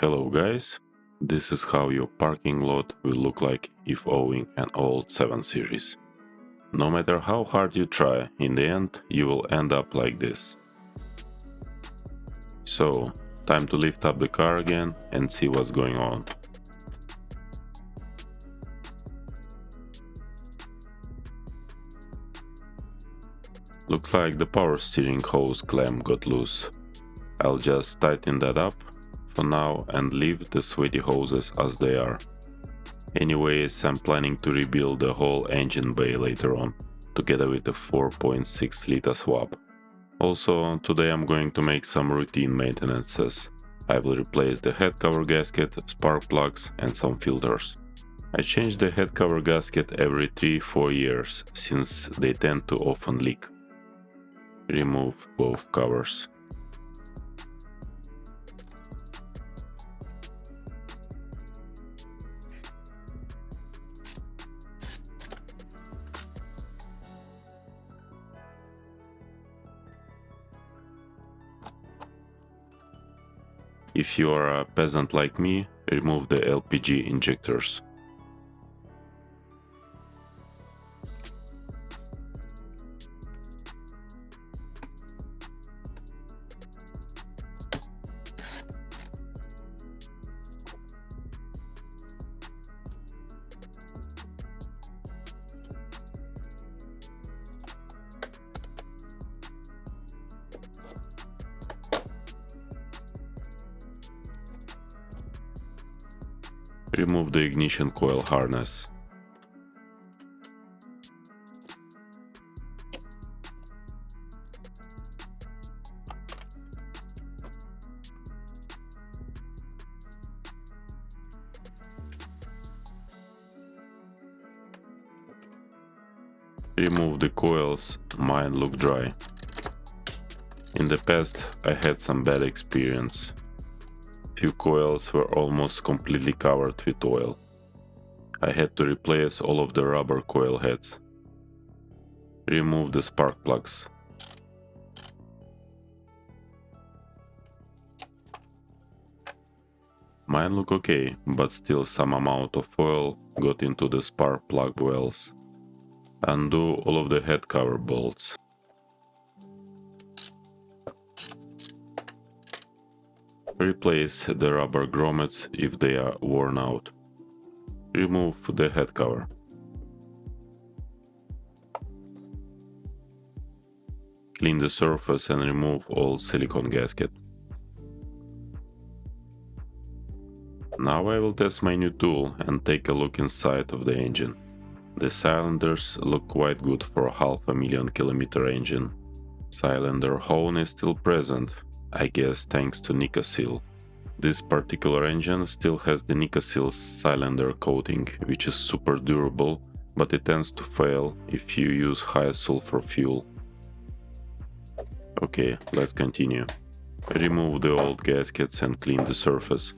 Hello guys, this is how your parking lot will look like if owning an old 7 Series. No matter how hard you try, in the end you will end up like this. So, time to lift up the car again and see what's going on. Looks like the power steering hose clamp got loose. I'll just tighten that up for now and leave the sweaty hoses as they are. Anyways, I'm planning to rebuild the whole engine bay later on, together with the 4.6 liter swap. Also, today I'm going to make some routine maintenances. I will replace the head cover gasket, spark plugs and some filters. I change the head cover gasket every 3-4 years, since they tend to often leak. Remove both covers. If you are a peasant like me, remove the LPG injectors. Remove the ignition coil harness. Remove the coils, mine look dry. In the past I had some bad experience. Few coils were almost completely covered with oil. I had to replace all of the rubber coil heads. Remove the spark plugs. Mine look okay, but still some amount of oil got into the spark plug wells. Undo all of the head cover bolts. Replace the rubber grommets if they are worn out. Remove the head cover. Clean the surface and remove all silicone gasket. Now I will test my new tool and take a look inside of the engine. The cylinders look quite good for a 500,000 kilometer engine. Cylinder hone is still present, I guess thanks to Nikasil. This particular engine still has the Nikasil cylinder coating, which is super durable, but it tends to fail if you use high sulfur fuel. Okay, let's continue. Remove the old gaskets and clean the surface.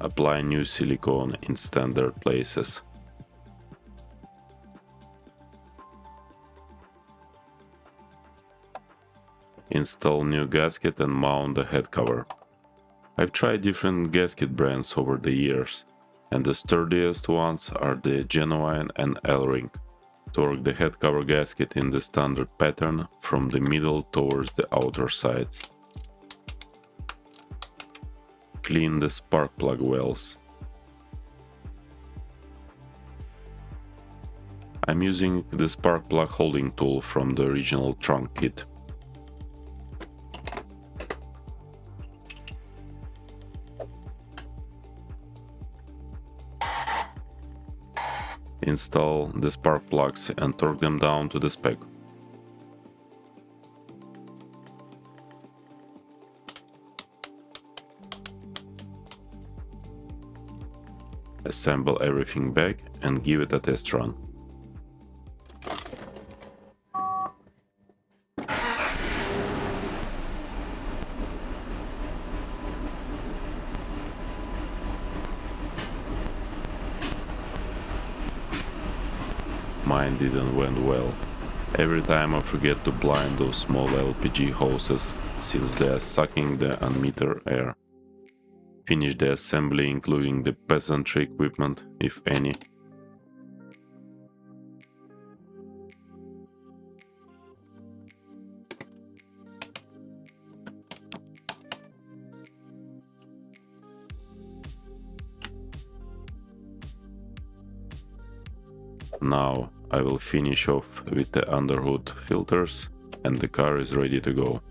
Apply new silicone in standard places. Install new gasket and mount the head cover. I've tried different gasket brands over the years, and the sturdiest ones are the Genuine and L-Ring. Torque the head cover gasket in the standard pattern from the middle towards the outer sides. Clean the spark plug wells. I'm using the spark plug holding tool from the original trunk kit. Install the spark plugs and torque them down to the spec. Assemble everything back and give it a test run. mine didn't went well. Every time I forget to blind those small LPG hoses, since they are sucking the unmetered air. Finish the assembly including the peasantry equipment, if any. Now I will finish off with the underhood filters and the car is ready to go.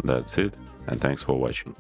That's it, and thanks for watching.